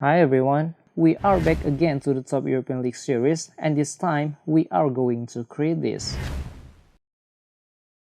Hi everyone, we are back again to the Top European League series, and this time we are going to create this.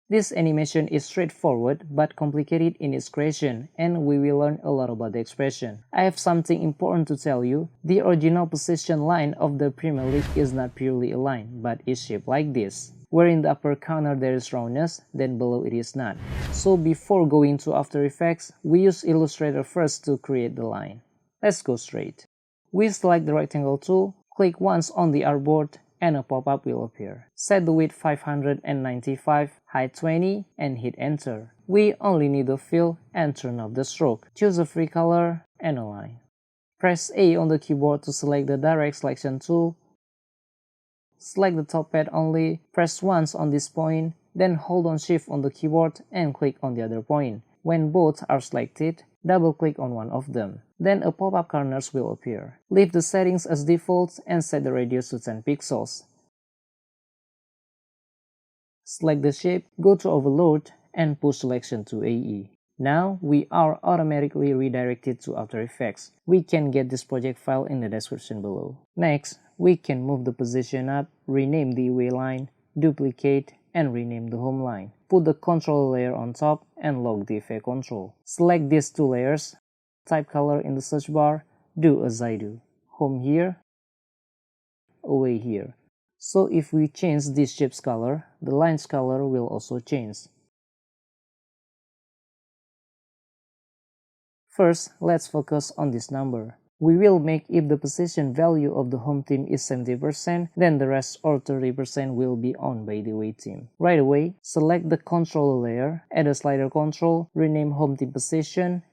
This animation is straightforward but complicated in its creation, and we will learn a lot about the expression. I have something important to tell you. The original position line of the Premier League is not purely a line, but is shaped like this, where in the upper corner there is roundness, then below it is not. So before going to After Effects, we use Illustrator first to create the line. Let's go straight. We select the rectangle tool, click once on the artboard, and a pop-up will appear. Set the width 595, height 20, and hit enter. We only need the fill and turn off the stroke. Choose a free color and a line. Press A on the keyboard to select the direct selection tool. Select the top pad only, press once on this point, then hold on Shift on the keyboard and click on the other point. When both are selected, double-click on one of them. Then a pop-up corners will appear. Leave the settings as default and set the radius to 10 pixels. Select the shape, go to Overload, and push selection to AE. Now we are automatically redirected to After Effects. We can get this project file in the description below. Next, we can move the position up, rename the away line, duplicate, and rename the home line. Put the control layer on top and lock the effect control. Select these two layers, type color in the search bar, do as I do. Home here, away here. So if we change this shape's color, the line's color will also change. First, let's focus on this number. We will make if the position value of the home team is 70%, then the rest or 30% will be owned by the away team. Right away, select the control layer, add a slider control, rename home team position,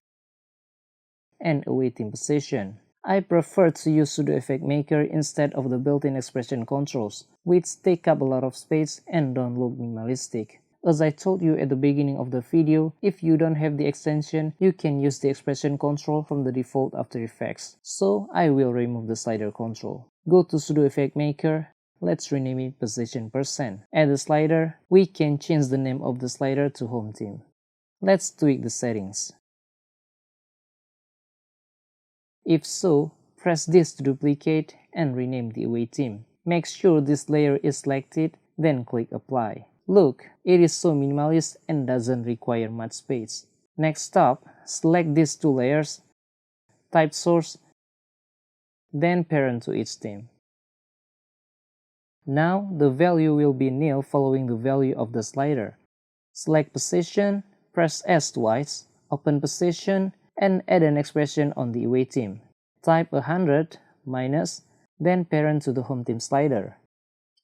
and away team position. I prefer to use Pseudo Effect Maker instead of the built-in expression controls, which take up a lot of space and don't look minimalistic. As I told you at the beginning of the video, if you don't have the extension, you can use the expression control from the default After Effects. So I will remove the slider control. Go to Pseudo Effect Maker. Let's rename it Position %. Add a slider. We can change the name of the slider to Home Team. Let's tweak the settings. If so, press this to duplicate and rename the away team. Make sure this layer is selected, then click Apply. Look, it is so minimalist and doesn't require much space. Next up, select these two layers, type source, then parent to each team. Now the value will be nil following the value of the slider. Select position, press S twice, open position, and add an expression on the away team. Type 100 minus, then parent to the home team slider.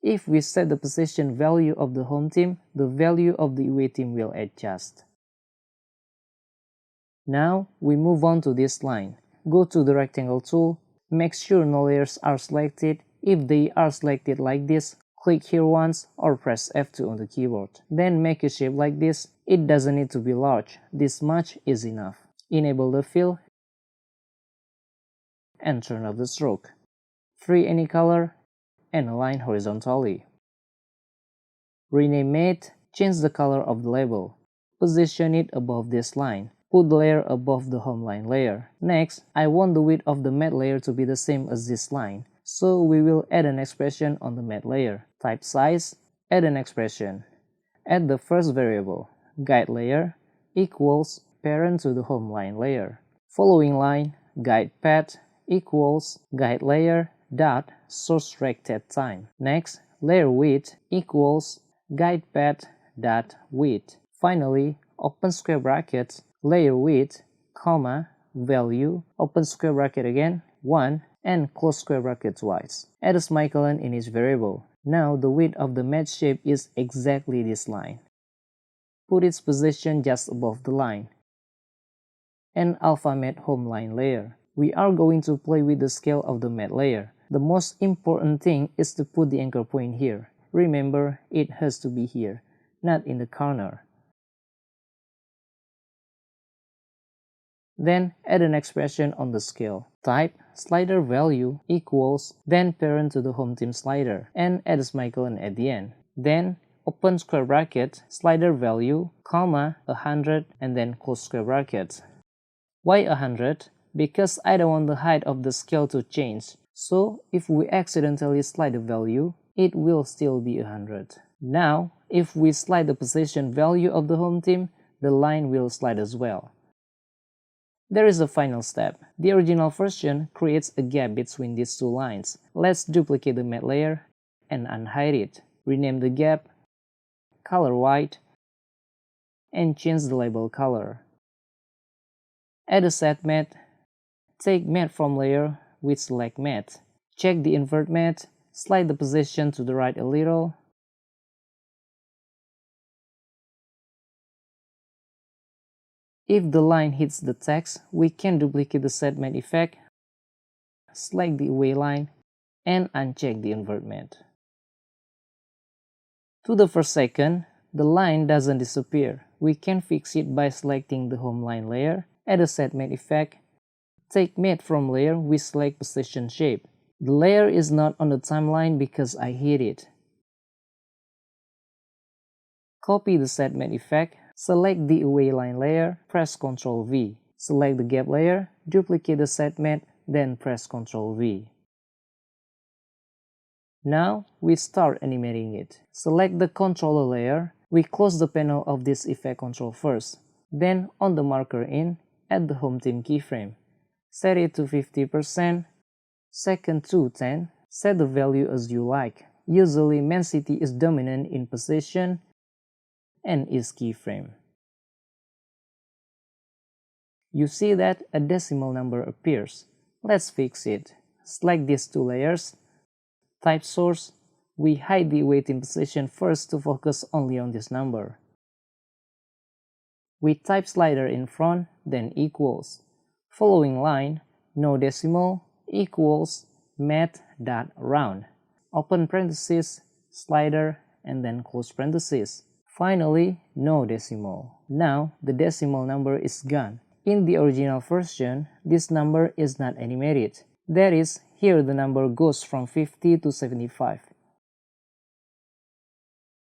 If we set the position value of the home team, the value of the away team will adjust. Now we move on to this line. Go to the rectangle tool, make sure no layers are selected. If they are selected like this, click here once or press F2 on the keyboard. Then make a shape like this. It doesn't need to be large, this much is enough. Enable the fill and turn off the stroke. Free any color and align horizontally. Rename Matte, change the color of the label. Position it above this line. Put the layer above the home line layer. Next, I want the width of the matte layer to be the same as this line, so we will add an expression on the matte layer. Type size, add an expression. Add the first variable, guide layer equals parent to the home line layer. Following line, guide path equals guide layer dot source rected time. Next, layer width equals guide path dot width. Finally, open square brackets, layer width, comma, value, open square bracket again, 1, and close square bracket twice. Add a semicolon in each variable. Now the width of the matte shape is exactly this line. Put its position just above the line. And alpha matte home line layer. We are going to play with the scale of the matte layer. The most important thing is to put the anchor point here. Remember, it has to be here, not in the corner. Then add an expression on the scale. Type slider value equals, then parent to the home team slider, and add a semicolon at the end. Then open square bracket, slider value, comma, 100, and then close square bracket. Why 100? because I don't want the height of the scale to change. So if we accidentally slide the value, it will still be 100. Now, if we slide the position value of the home theme, the line will slide as well. There is a final step. The original version creates a gap between these two lines. Let's duplicate the matte layer and unhide it. Rename the gap, color white, and change the label color. Add a set matte. Take matte from layer with select matte. Check the invert matte, slide the position to the right a little. If the line hits the text, we can duplicate the set matte effect, select the away line, and uncheck the invert matte. To the first second, the line doesn't disappear. We can fix it by selecting the home line layer, add a set matte effect, take matte from layer with select position shape. The layer is not on the timeline because I hid it. Copy the set matte effect, select the away line layer, press Ctrl V. Select the gap layer, duplicate the set matte, then press Ctrl V. Now we start animating it. Select the controller layer. We close the panel of this effect control first. Then on the marker in, add the home theme keyframe. Set it to 50%, second to 10, set the value as you like. Usually main city is dominant in position and is keyframe. You see that a decimal number appears. Let's fix it. Select these two layers, type source. We hide the away theme position first to focus only on this number. We type slider in front, then equals. Following line, no decimal, equals math.round. Open parenthesis, slider, and then close parenthesis. Finally, no decimal. Now the decimal number is gone. In the original version, this number is not animated. That is, here the number goes from 50 to 75.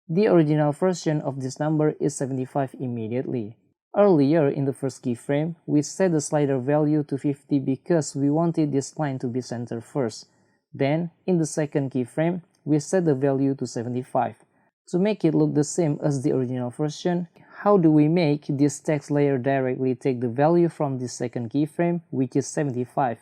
The original version of this number is 75 immediately. Earlier in the first keyframe, we set the slider value to 50 because we wanted this line to be centered first. Then, in the second keyframe, we set the value to 75. To make it look the same as the original version, how do we make this text layer directly take the value from the second keyframe, which is 75,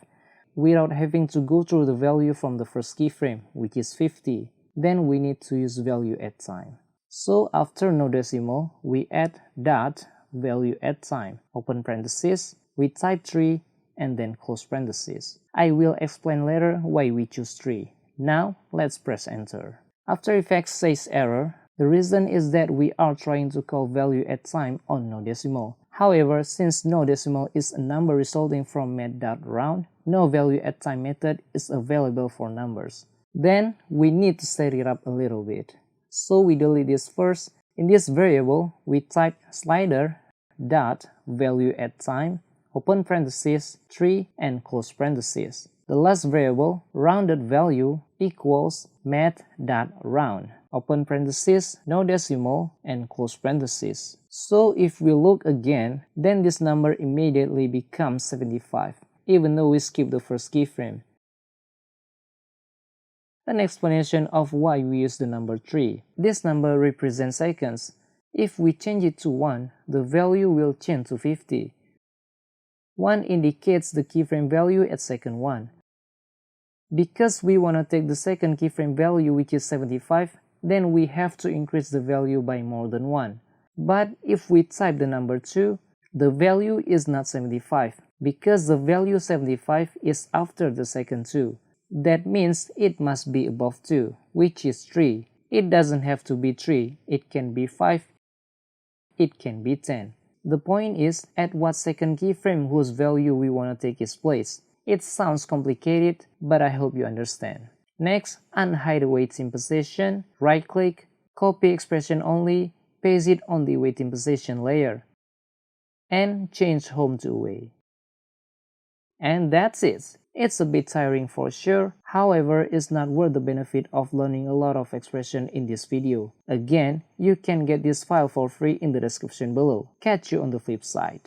without having to go through the value from the first keyframe, which is 50? Then we need to use value at time. So after no decimal, we add dot value at time, open parenthesis, we type 3 and then close parenthesis. I will explain later why we choose 3. Now let's press enter. After Effects says error. The reason is that we are trying to call value at time on no decimal. However, since no decimal is a number resulting from math.round, no value at time method is available for numbers. Then we need to set it up a little bit. So we delete this first. In this variable, we type slider dot value at time, open parenthesis, 3 and close parenthesis. The last variable, rounded value, equals math.round, open parenthesis, no decimal, and close parenthesis. So if we look again, then this number immediately becomes 75, even though we skip the first keyframe. An explanation of why we use the number 3. This number represents seconds. If we change it to 1, the value will change to 50. 1 indicates the keyframe value at second 1. Because we want to take the second keyframe value, which is 75, then we have to increase the value by more than 1. But if we type the number 2, the value is not 75, because the value 75 is after the second 2. That means it must be above 2, which is 3. It doesn't have to be 3, it can be 5, it can be 10. The point is at what second keyframe whose value we want to take its place. It sounds complicated, but I hope you understand. Next, unhide the away theme position, right-click, copy expression only, paste it on the away theme position layer, and change home to away. And that's it. It's a bit tiring for sure, however, it's not worth the benefit of learning a lot of expression in this video. Again, you can get this file for free in the description below. Catch you on the flip side.